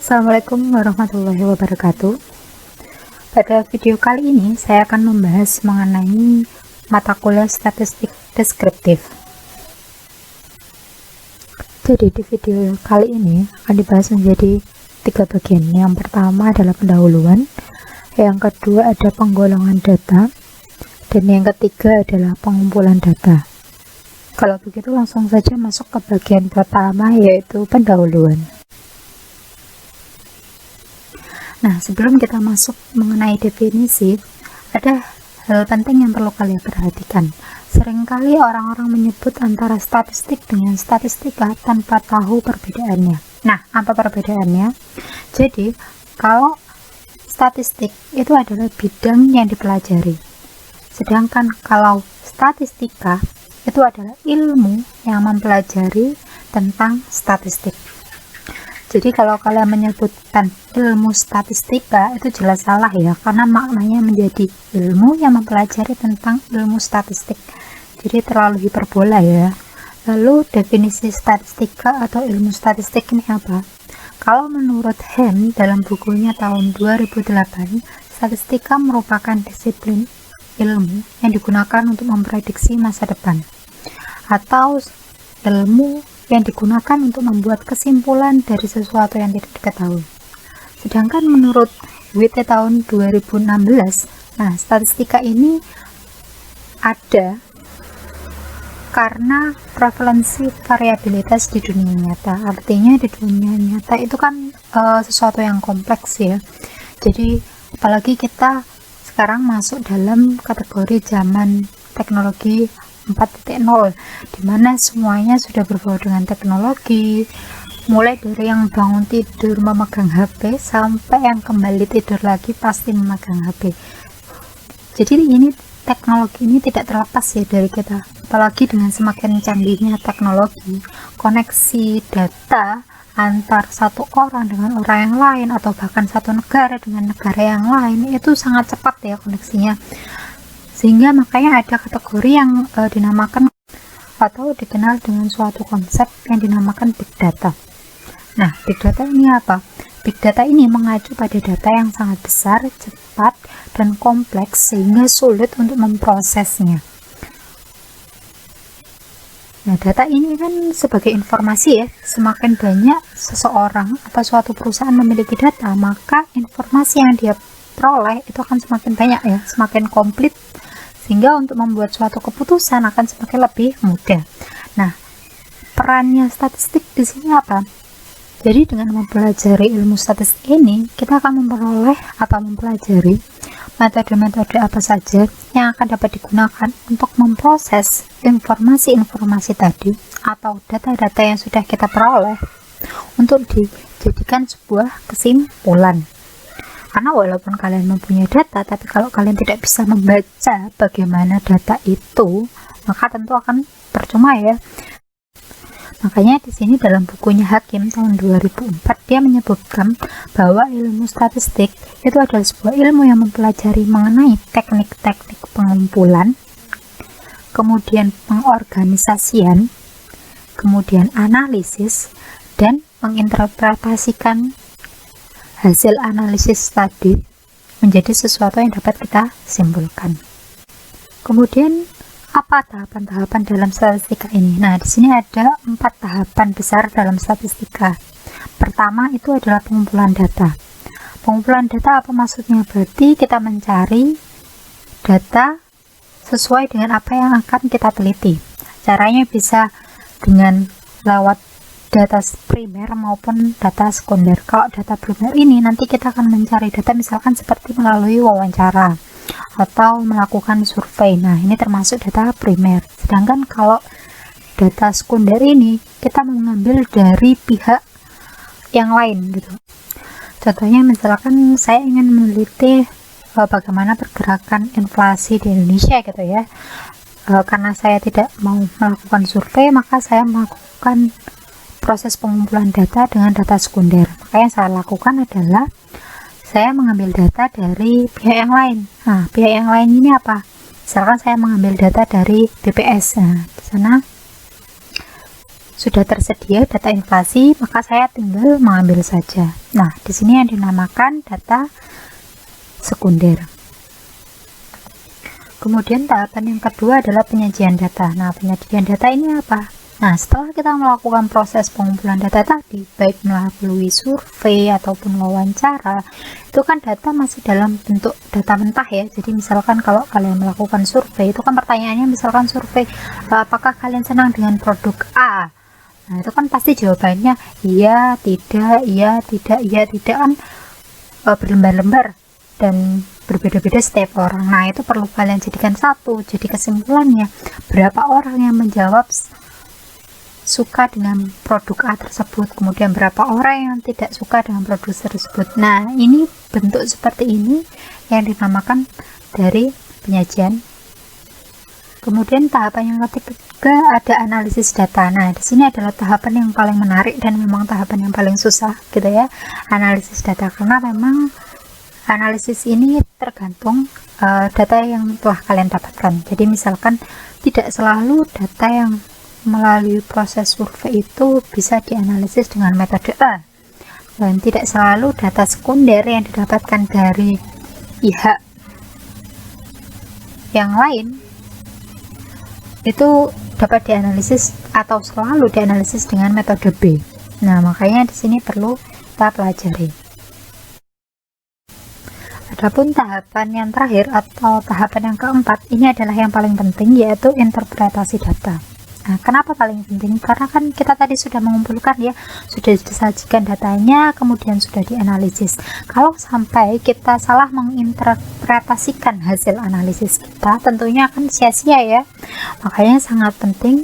Assalamualaikum warahmatullahi wabarakatuh. Pada video kali ini saya akan membahas mengenai mata kuliah statistik deskriptif. Jadi di video kali ini akan dibahas menjadi 3 bagian. Yang pertama adalah pendahuluan, yang kedua ada penggolongan data, dan yang ketiga adalah pengumpulan data. Kalau begitu langsung saja masuk ke bagian pertama, yaitu pendahuluan. Nah, sebelum kita masuk mengenai definisi, ada hal penting yang perlu kalian perhatikan. Seringkali orang-orang menyebut antara statistik dengan statistika tanpa tahu perbedaannya. Nah, apa perbedaannya? Jadi, kalau statistik itu adalah bidang yang dipelajari. Sedangkan kalau statistika itu adalah ilmu yang mempelajari tentang statistik. Jadi kalau kalian menyebutkan ilmu statistika itu jelas salah ya, karena maknanya menjadi ilmu yang mempelajari tentang ilmu statistik. Jadi terlalu hiperbola ya. Lalu definisi statistika atau ilmu statistik ini apa? Kalau menurut Hem dalam bukunya tahun 2008, statistika merupakan disiplin ilmu yang digunakan untuk memprediksi masa depan, atau ilmu yang digunakan untuk membuat kesimpulan dari sesuatu yang tidak diketahui. Sedangkan menurut WT tahun 2016, nah statistika ini ada karena prevalensi variabilitas di dunia nyata. Artinya di dunia nyata itu kan sesuatu yang kompleks ya. Jadi apalagi kita sekarang masuk dalam kategori zaman teknologi 4.0, dimana semuanya sudah berbau dengan teknologi, mulai dari yang bangun tidur memegang HP sampai yang kembali tidur lagi pasti memegang HP. Jadi ini teknologi ini tidak terlepas ya dari kita, apalagi dengan semakin canggihnya teknologi, koneksi data antar satu orang dengan orang yang lain atau bahkan satu negara dengan negara yang lain itu sangat cepat ya koneksinya. Sehingga makanya ada kategori yang dinamakan atau dikenal dengan suatu konsep yang dinamakan big data. Nah, big data ini apa? Big data ini mengacu pada data yang sangat besar, cepat, dan kompleks sehingga sulit untuk memprosesnya. Nah, data ini kan sebagai informasi ya, semakin banyak seseorang atau suatu perusahaan memiliki data, maka informasi yang dia peroleh itu akan semakin banyak ya, semakin komplit, sehingga untuk membuat suatu keputusan akan semakin lebih mudah. Nah, perannya statistik di sini apa? Jadi dengan mempelajari ilmu statistik ini, kita akan memperoleh atau mempelajari metode-metode apa saja yang akan dapat digunakan untuk memproses informasi-informasi tadi atau data-data yang sudah kita peroleh untuk dijadikan sebuah kesimpulan. Karena walaupun kalian mempunyai data, tapi kalau kalian tidak bisa membaca bagaimana data itu, maka tentu akan percuma ya. Makanya di sini dalam bukunya Hakim tahun 2004 dia menyebutkan bahwa ilmu statistik itu adalah sebuah ilmu yang mempelajari mengenai teknik-teknik pengumpulan, kemudian pengorganisasian, kemudian analisis, dan menginterpretasikan hasil analisis tadi menjadi sesuatu yang dapat kita simpulkan. Kemudian apa tahapan-tahapan dalam statistika ini? Nah, di sini ada 4 tahapan besar dalam statistika. Pertama itu adalah pengumpulan data. Pengumpulan data apa maksudnya? Berarti kita mencari data sesuai dengan apa yang akan kita teliti. Caranya bisa dengan lewat data primer maupun data sekunder. Kalau data primer ini nanti kita akan mencari data misalkan seperti melalui wawancara atau melakukan survei. Nah, ini termasuk data primer. Sedangkan kalau data sekunder ini kita mengambil dari pihak yang lain gitu. Contohnya misalkan saya ingin meneliti bagaimana pergerakan inflasi di Indonesia gitu ya. Karena saya tidak mau melakukan survei, maka saya melakukan proses pengumpulan data dengan data sekunder. Maka yang saya lakukan adalah saya mengambil data dari pihak yang lain. Nah, pihak yang lain ini apa? Misalkan saya mengambil data dari BPS. Nah, di sana sudah tersedia data inflasi, maka saya tinggal mengambil saja. Nah, di sini yang dinamakan data sekunder. Kemudian tahapan yang kedua adalah penyajian data. Nah, penyajian data ini apa? Nah, setelah kita melakukan proses pengumpulan data tadi, baik melalui survei ataupun wawancara, itu kan data masih dalam bentuk data mentah ya. Jadi misalkan kalau kalian melakukan survei, itu kan pertanyaannya misalkan survei, apakah kalian senang dengan produk A? Nah, itu kan pasti jawabannya iya, tidak, iya, tidak kan berlembar-lembar dan berbeda-beda setiap orang. Nah, itu perlu kalian jadikan satu. Jadi kesimpulannya, berapa orang yang menjawab suka dengan produk A tersebut, kemudian berapa orang yang tidak suka dengan produk tersebut. Nah, ini bentuk seperti ini yang dinamakan dari penyajian. Kemudian tahapan yang ketiga ada analisis data. Nah, di sini adalah tahapan yang paling menarik dan memang tahapan yang paling susah gitu ya, analisis data, karena memang analisis ini tergantung data yang telah kalian dapatkan. Jadi misalkan tidak selalu data yang melalui proses survei itu bisa dianalisis dengan metode A, dan tidak selalu data sekunder yang didapatkan dari pihak yang lain itu dapat dianalisis atau selalu dianalisis dengan metode B. Nah, makanya di sini perlu kita pelajari. Adapun tahapan yang terakhir atau tahapan yang keempat, ini adalah yang paling penting, yaitu interpretasi data. Nah, kenapa paling penting? Karena kan kita tadi sudah mengumpulkan ya, sudah disajikan datanya, kemudian sudah dianalisis. Kalau sampai kita salah menginterpretasikan hasil analisis kita, tentunya akan sia-sia ya. Makanya sangat penting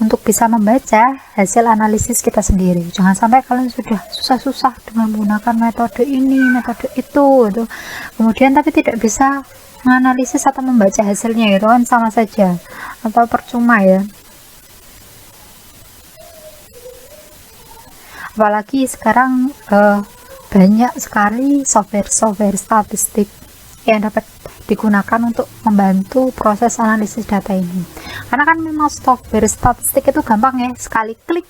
untuk bisa membaca hasil analisis kita sendiri. Jangan sampai kalian sudah susah-susah dengan menggunakan metode ini, metode itu, gitu. Kemudian tapi tidak bisa menganalisis atau membaca hasilnya, gitu kan sama saja atau percuma ya. Apalagi sekarang banyak sekali software statistik yang dapat digunakan untuk membantu proses analisis data ini. Karena kan memang software statistik itu gampang ya, sekali klik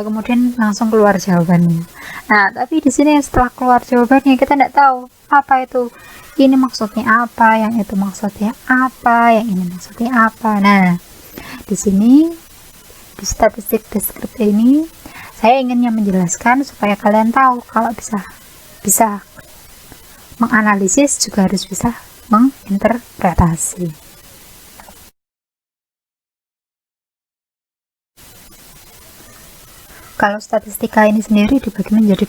kemudian langsung keluar jawabannya. Nah, tapi di sini setelah keluar jawabannya kita tidak tahu apa itu, ini maksudnya apa, yang itu maksudnya apa, yang ini maksudnya apa. Nah, di sini di statistik deskriptif ini saya inginnya menjelaskan supaya kalian tahu kalau bisa menganalisis juga harus bisa menginterpretasi. Kalau statistika ini sendiri dibagi menjadi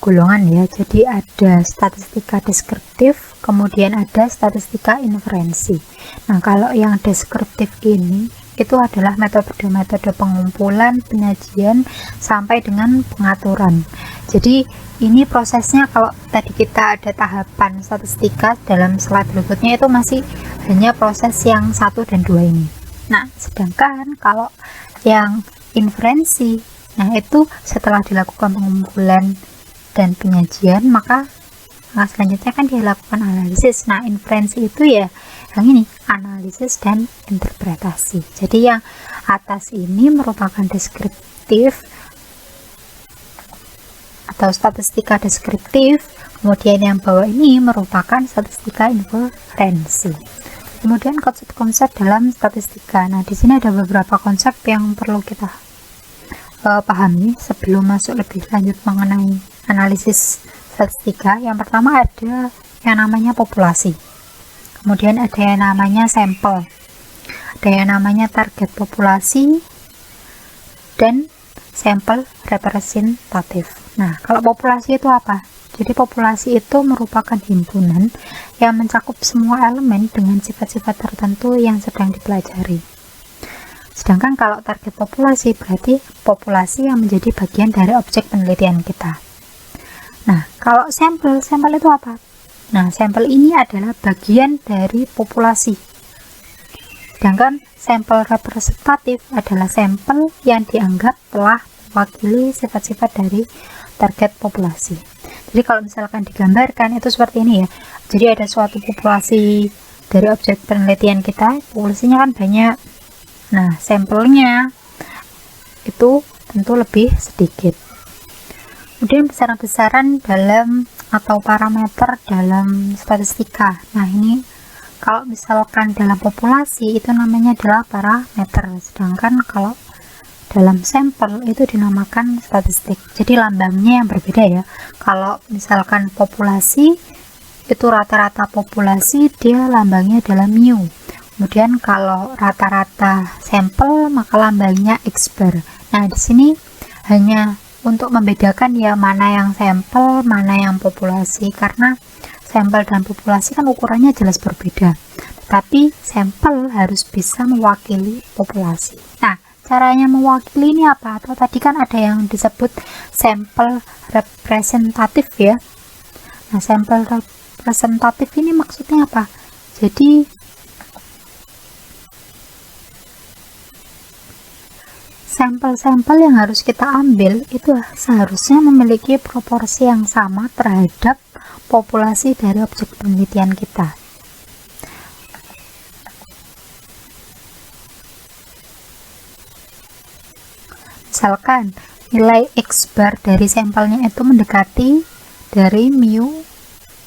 golongan ya. Jadi ada statistika deskriptif, kemudian ada statistika inferensi. Nah, kalau yang deskriptif ini itu adalah metode-metode pengumpulan, penyajian, sampai dengan pengaturan. Jadi ini prosesnya, kalau tadi kita ada tahapan statistika dalam slide berikutnya, itu masih hanya proses yang 1 dan 2 ini. Nah, sedangkan kalau yang inferensi, nah itu setelah dilakukan pengumpulan dan penyajian, maka selanjutnya kan dia lakukan analisis. Nah, inferensi itu ya yang ini, analisis dan interpretasi. Jadi yang atas ini merupakan deskriptif atau statistika deskriptif, kemudian yang bawah ini merupakan statistika inferensi. Kemudian konsep-konsep dalam statistika. Nah, di sini ada beberapa konsep yang perlu kita pahami sebelum masuk lebih lanjut mengenai analisis statistika. Yang pertama ada yang namanya populasi. Kemudian ada yang namanya sampel, ada yang namanya target populasi, dan sampel representatif. Nah, kalau populasi itu apa? Jadi populasi itu merupakan himpunan yang mencakup semua elemen dengan sifat-sifat tertentu yang sedang dipelajari. Sedangkan kalau target populasi berarti populasi yang menjadi bagian dari objek penelitian kita. Nah, kalau sampel itu apa? Nah, sampel ini adalah bagian dari populasi. Sedangkan sampel representatif adalah sampel yang dianggap telah mewakili sifat-sifat dari target populasi. Jadi kalau misalkan digambarkan itu seperti ini ya. Jadi ada suatu populasi dari objek penelitian kita, populasinya kan banyak. Nah, sampelnya itu tentu lebih sedikit. Kemudian besaran-besaran dalam atau parameter dalam statistika. Nah, ini kalau misalkan dalam populasi itu namanya adalah parameter, sedangkan kalau dalam sampel itu dinamakan statistik. Jadi lambangnya yang berbeda ya. Kalau misalkan populasi itu rata-rata populasi, dia lambangnya adalah mu. Kemudian kalau rata-rata sampel maka lambangnya X bar. Nah, di sini hanya untuk membedakan ya mana yang sampel, mana yang populasi, karena sampel dan populasi kan ukurannya jelas berbeda. Tapi sampel harus bisa mewakili populasi. Nah, caranya mewakili ini apa? Atau tadi kan ada yang disebut sampel representatif ya. Nah, sampel representatif ini maksudnya apa? Jadi sampel-sampel yang harus kita ambil itu seharusnya memiliki proporsi yang sama terhadap populasi dari objek penelitian kita. Misalkan nilai X bar dari sampelnya itu mendekati dari mu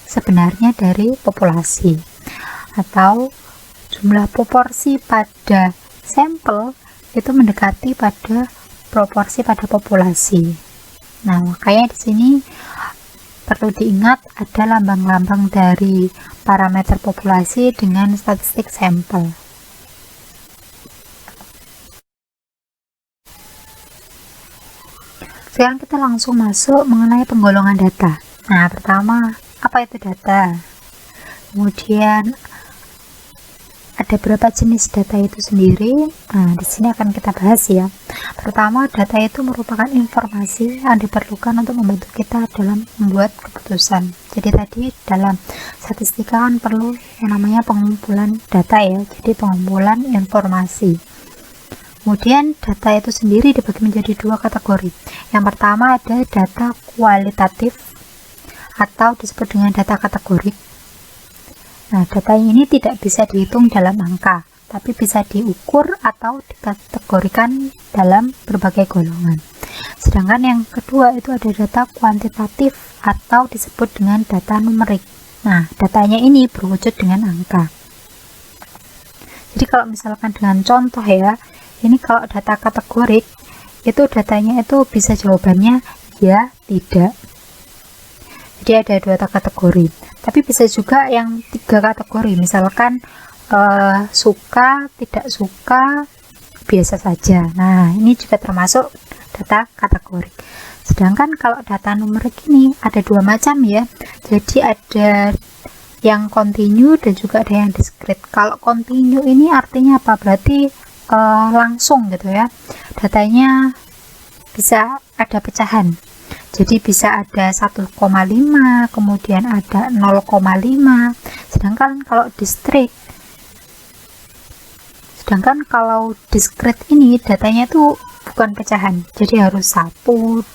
sebenarnya dari populasi, atau jumlah proporsi pada sampel itu mendekati pada proporsi pada populasi. Nah, makanya di sini perlu diingat ada lambang-lambang dari parameter populasi dengan statistik sampel. Sekarang kita langsung masuk mengenai penggolongan data. Nah, pertama, apa itu data? Kemudian ada berapa jenis data itu sendiri. Nah, di sini akan kita bahas ya. Pertama, data itu merupakan informasi yang diperlukan untuk membantu kita dalam membuat keputusan. Jadi tadi dalam statistika kan perlu yang namanya pengumpulan data ya. Jadi pengumpulan informasi. Kemudian data itu sendiri dibagi menjadi dua kategori. Yang pertama ada data kualitatif atau disebut dengan data kategorik. Nah, data ini tidak bisa dihitung dalam angka, tapi bisa diukur atau dikategorikan dalam berbagai golongan. Sedangkan yang kedua itu ada data kuantitatif atau disebut dengan data numerik. Nah, datanya ini berwujud dengan angka. Jadi kalau misalkan dengan contoh ya, ini kalau data kategorik, itu datanya itu bisa jawabannya ya, tidak. Jadi ada dua kategori, tapi bisa juga yang tiga kategori, misalkan suka, tidak suka, biasa saja. Nah, ini juga termasuk data kategori. Sedangkan kalau data numerik ini ada dua macam ya, jadi ada yang kontinu dan juga ada yang diskrit. Kalau kontinu ini artinya apa? Berarti langsung gitu ya, datanya bisa ada pecahan. Jadi bisa ada 1,5, kemudian ada 0,5. Sedangkan kalau diskrit ini datanya itu bukan pecahan. Jadi harus 1,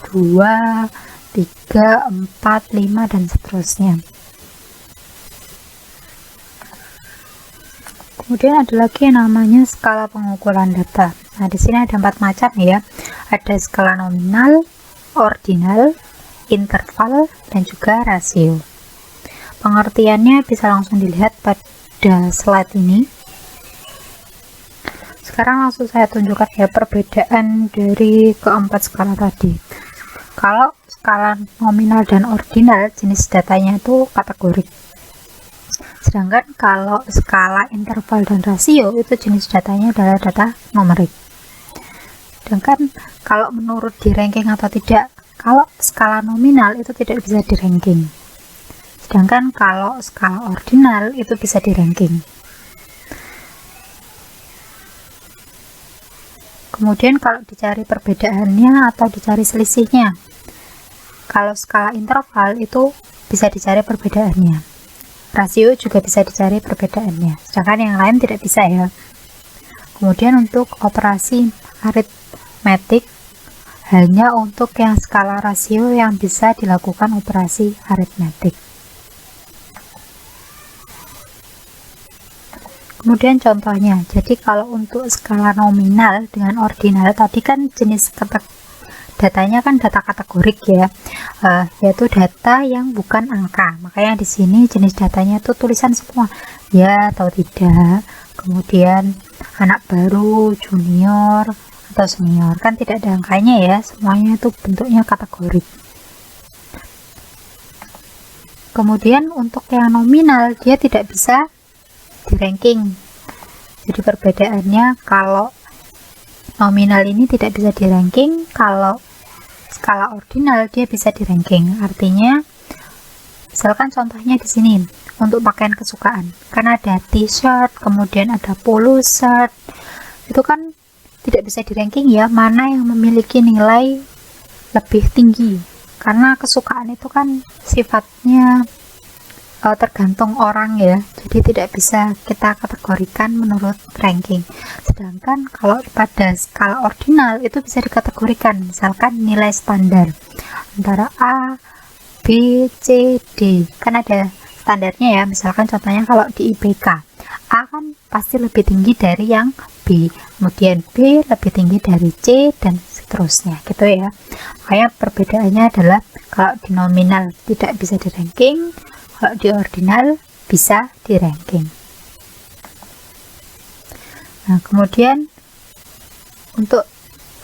2, 3, 4, 5 dan seterusnya. Kemudian ada lagi yang namanya skala pengukuran data. Nah, di sini ada 4 macam ya. Ada skala nominal, ordinal, interval, dan juga rasio. Pengertiannya bisa langsung dilihat pada slide ini. Sekarang langsung saya tunjukkan ya perbedaan dari keempat skala tadi. Kalau skala nominal dan ordinal, jenis datanya itu kategorik. Sedangkan kalau skala interval dan rasio itu jenis datanya adalah data numerik. Sedangkan kalau menurut di ranking atau tidak, kalau skala nominal itu tidak bisa di ranking. Sedangkan kalau skala ordinal itu bisa di ranking. Kemudian kalau dicari perbedaannya atau dicari selisihnya, kalau skala interval itu bisa dicari perbedaannya. Rasio juga bisa dicari perbedaannya, sedangkan yang lain tidak bisa ya. Kemudian untuk operasi aritmetik, hanya untuk yang skala rasio yang bisa dilakukan operasi aritmetik. Kemudian contohnya, jadi kalau untuk skala nominal dengan ordinal tadi kan jenis datanya kan data kategorik ya, yaitu data yang bukan angka. Makanya di sini jenis datanya itu tulisan semua, ya atau tidak. Kemudian anak baru, junior, atau senior, kan tidak ada angkanya ya, semuanya itu bentuknya kategorik. Kemudian untuk yang nominal dia tidak bisa di ranking. Jadi perbedaannya, kalau nominal ini tidak bisa di ranking, kalau skala ordinal dia bisa di ranking. Artinya misalkan contohnya di sini untuk pakaian kesukaan, kan ada t-shirt, kemudian ada polo shirt, itu kan tidak bisa di ranking ya, mana yang memiliki nilai lebih tinggi, karena kesukaan itu kan sifatnya tergantung orang ya, jadi tidak bisa kita kategorikan menurut ranking. Sedangkan kalau pada skala ordinal itu bisa dikategorikan, misalkan nilai standar antara A, B, C, D, kan ada standarnya ya. Misalkan contohnya kalau di IPK, A kan pasti lebih tinggi dari yang B, kemudian B lebih tinggi dari C, dan seterusnya gitu ya. Makanya perbedaannya adalah kalau di nominal tidak bisa di ranking, kalau di ordinal bisa di ranking. Nah, kemudian untuk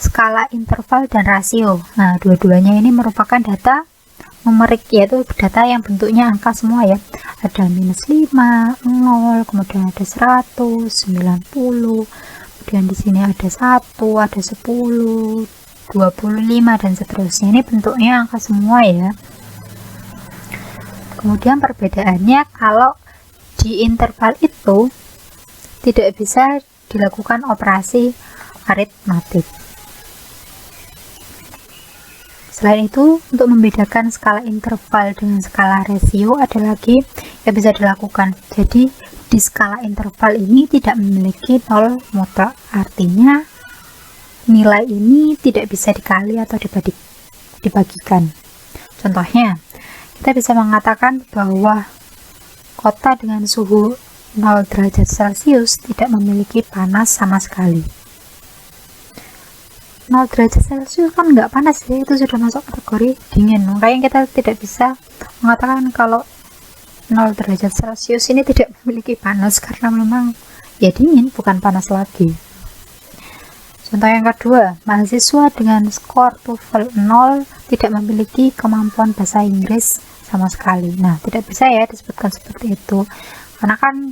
skala interval dan rasio, nah dua-duanya ini merupakan data numerik, yaitu data yang bentuknya angka semua ya. Ada -5, 0, kemudian ada 100, 90, kemudian di sini ada 1, ada 10, 25, dan seterusnya. Ini bentuknya angka semua ya. Kemudian perbedaannya, kalau di interval itu tidak bisa dilakukan operasi aritmatik. Selain itu, untuk membedakan skala interval dengan skala rasio ada lagi yang bisa dilakukan. Jadi di skala interval ini tidak memiliki nol mutlak, artinya nilai ini tidak bisa dikali atau dibagikan. Contohnya, kita bisa mengatakan bahwa kota dengan suhu 0 derajat Celcius tidak memiliki panas sama sekali. 0 derajat Celcius kan nggak panas ya, itu sudah masuk kategori dingin. Makanya kita tidak bisa mengatakan kalau 0 derajat Celcius ini tidak memiliki panas, karena memang ya dingin, bukan panas lagi. Contoh yang kedua, mahasiswa dengan skor TOEFL 0 tidak memiliki kemampuan bahasa Inggris sama sekali. Nah, tidak bisa ya disebutkan seperti itu, karena kan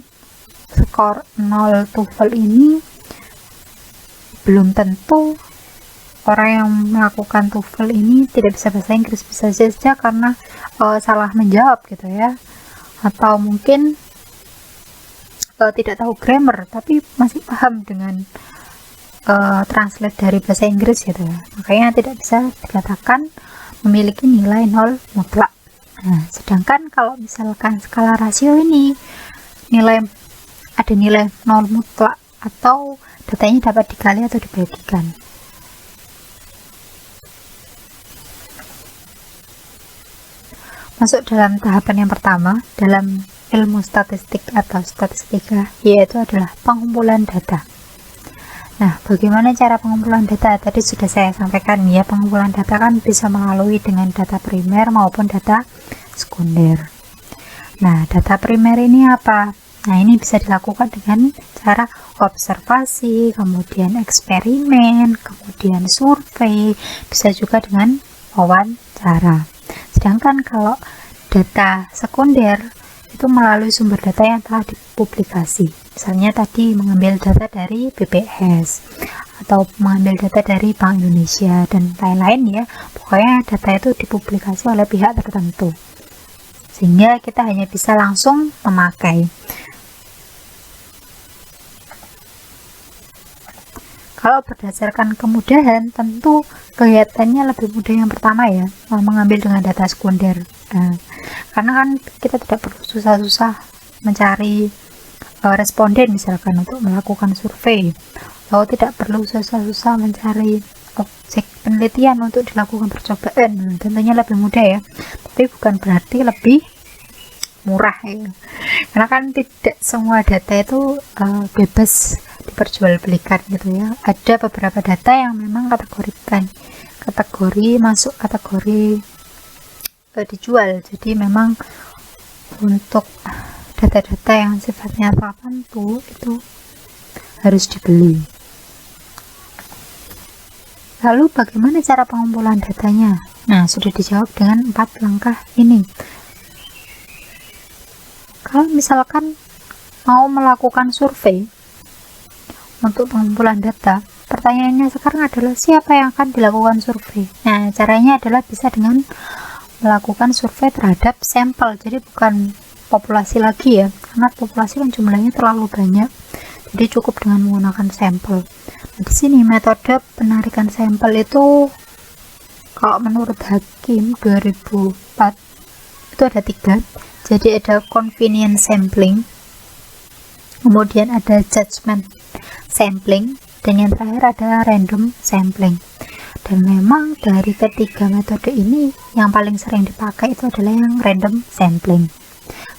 skor 0 TOEFL ini belum tentu orang yang melakukan TOEFL ini tidak bisa bahasa Inggris. Bisa saja karena salah menjawab gitu ya, atau mungkin tidak tahu grammar tapi masih paham dengan translate dari bahasa Inggris gitu ya. Makanya tidak bisa dikatakan memiliki nilai 0 mutlak. Nah, sedangkan kalau misalkan skala rasio ini ada nilai 0 mutlak, atau datanya dapat dikali atau dibagikan. Masuk dalam tahapan yang pertama dalam ilmu statistik atau statistika, yaitu adalah pengumpulan data. Nah, bagaimana cara pengumpulan data? Tadi sudah saya sampaikan ya, pengumpulan data kan bisa melalui dengan data primer maupun data sekunder. Nah, data primer ini apa? Nah, ini bisa dilakukan dengan cara observasi, kemudian eksperimen, kemudian survei, bisa juga dengan wawancara. Sedangkan kalau data sekunder itu melalui sumber data yang telah dipublikasi. Misalnya tadi mengambil data dari BPS atau mengambil data dari Bank Indonesia dan lain-lain ya. Pokoknya data itu dipublikasi oleh pihak tertentu, sehingga kita hanya bisa langsung memakai. Kalau berdasarkan kemudahan, tentu kelihatannya lebih mudah yang pertama ya, mengambil dengan data sekunder. Karena kan kita tidak perlu susah-susah mencari responden misalkan untuk melakukan survei, atau tidak perlu susah-susah mencari objek penelitian untuk dilakukan percobaan. Tentunya lebih mudah ya, tapi bukan berarti lebih murah ya. karena kan tidak semua data itu bebas diperjualbelikan gitu ya. Ada beberapa data yang memang kategori masuk kategori dijual. Jadi memang untuk data-data yang sifatnya tertentu itu harus dibeli. Lalu bagaimana cara pengumpulan datanya? Nah, sudah dijawab dengan 4 langkah ini. Kalau misalkan mau melakukan survei untuk pengumpulan data, pertanyaannya sekarang adalah siapa yang akan dilakukan survei? Nah, caranya adalah bisa dengan melakukan survei terhadap sampel. Jadi bukan populasi lagi ya, karena populasi kan jumlahnya terlalu banyak. Jadi cukup dengan menggunakan sampel. Nah, di sini metode penarikan sampel itu kalau menurut Hakim 2004 itu ada 3. Jadi ada convenience sampling, kemudian ada judgment sampling, dan yang terakhir ada random sampling. Dan memang dari ketiga metode ini yang paling sering dipakai itu adalah yang random sampling,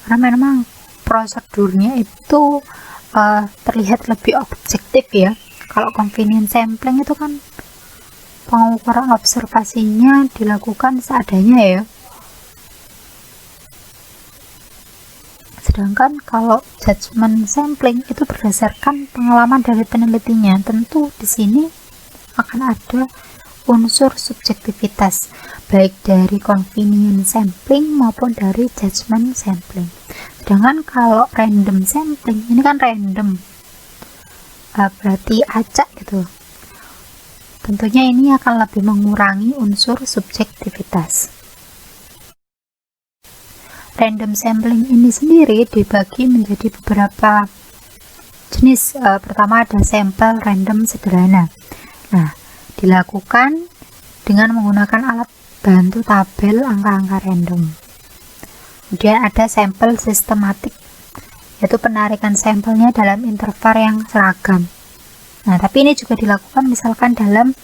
karena memang prosedurnya itu terlihat lebih objektif ya. Kalau convenience sampling itu kan pengukuran observasinya dilakukan seadanya ya. Sedangkan kalau judgment sampling itu berdasarkan pengalaman dari penelitinya. Tentu di sini akan ada unsur subjektivitas baik dari convenience sampling maupun dari judgment sampling. Sedangkan kalau random sampling ini kan random, berarti acak gitu. Tentunya ini akan lebih mengurangi unsur subjektivitas. Random sampling ini sendiri dibagi menjadi beberapa jenis. Pertama ada sampel random sederhana. Nah, dilakukan dengan menggunakan alat bantu tabel angka-angka random. Kemudian ada sampel sistematik, yaitu penarikan sampelnya dalam interval yang seragam. Nah, tapi ini juga dilakukan misalkan dalam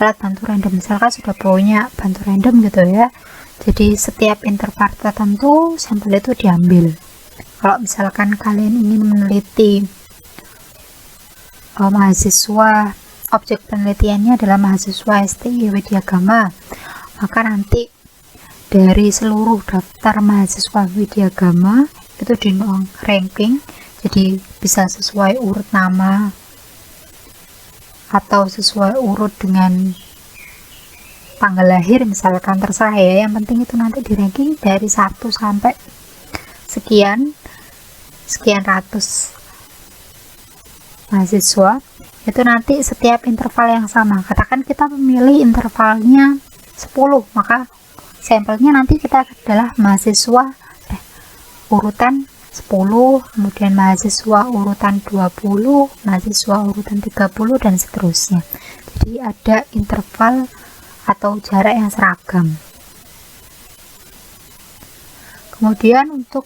alat bantu random. Misalkan sudah punya bantu random gitu ya. Jadi setiap interval tertentu sampel itu diambil. Kalau misalkan kalian ingin meneliti mahasiswa, objek penelitiannya adalah mahasiswa STI Widyagama, maka nanti dari seluruh daftar mahasiswa Widyagama itu di ranking, jadi bisa sesuai urut nama atau sesuai urut dengan tanggal lahir misalkan, terserah ya. Yang penting itu nanti di ranking dari 1 sampai sekian ratus mahasiswa. Itu nanti setiap interval yang sama, katakan kita memilih intervalnya 10, maka sampelnya nanti kita adalah mahasiswa urutan 10, kemudian mahasiswa urutan 20, mahasiswa urutan 30, dan seterusnya. Jadi ada interval atau jarak yang seragam. Kemudian untuk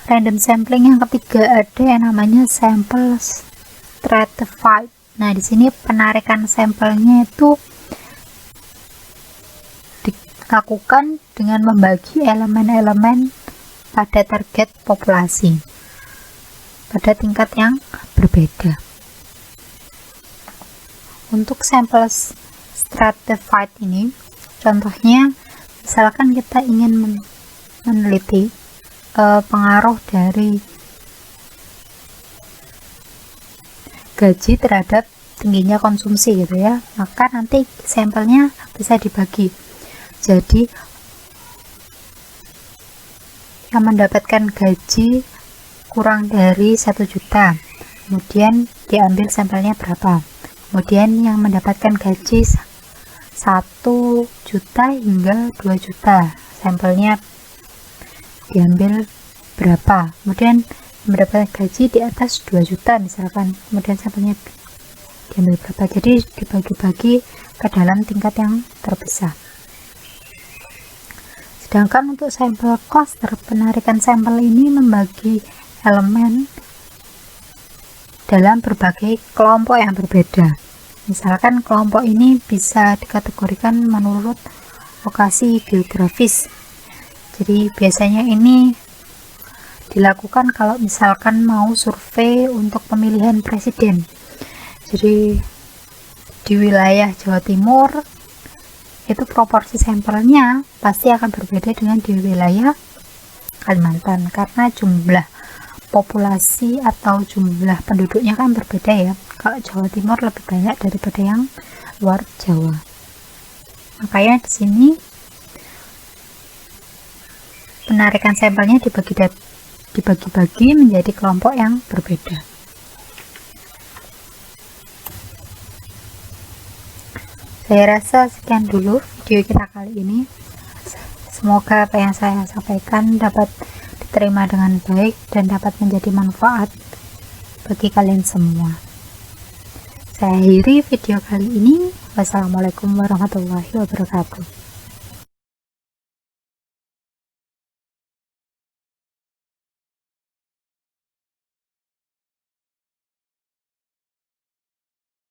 random sampling yang ketiga ada yang namanya sampel stratified. Nah, di sini penarikan sampelnya itu dilakukan dengan membagi elemen-elemen pada target populasi pada tingkat yang berbeda. Untuk sampel stratified ini, contohnya misalkan kita ingin meneliti pengaruh dari gaji terhadap tingginya konsumsi gitu ya, maka nanti sampelnya bisa dibagi. Jadi yang mendapatkan gaji kurang dari 1 juta, kemudian diambil sampelnya berapa. Kemudian yang mendapatkan gaji 1 juta hingga 2 juta, sampelnya diambil berapa. Kemudian mendapatkan gaji di atas 2 juta misalkan, kemudian sampelnya diambil berapa. Jadi dibagi-bagi ke dalam tingkat yang terpisah. Sedangkan untuk sampel cluster, penarikan sampel ini membagi elemen dalam berbagai kelompok yang berbeda. Misalkan kelompok ini bisa dikategorikan menurut lokasi geografis. Jadi biasanya ini dilakukan kalau misalkan mau survei untuk pemilihan presiden. Jadi di wilayah Jawa Timur itu proporsi sampelnya pasti akan berbeda dengan di wilayah Kalimantan, karena jumlah populasi atau jumlah penduduknya kan berbeda ya. Kalau Jawa Timur lebih banyak daripada yang luar Jawa. Makanya di sini penarikan sampelnya dibagi-bagi menjadi kelompok yang berbeda. Saya rasa sekian dulu video kita kali ini. Semoga apa yang saya sampaikan dapat diterima dengan baik dan dapat menjadi manfaat bagi kalian semua. Saya akhiri video kali ini. Wassalamualaikum warahmatullahi wabarakatuh.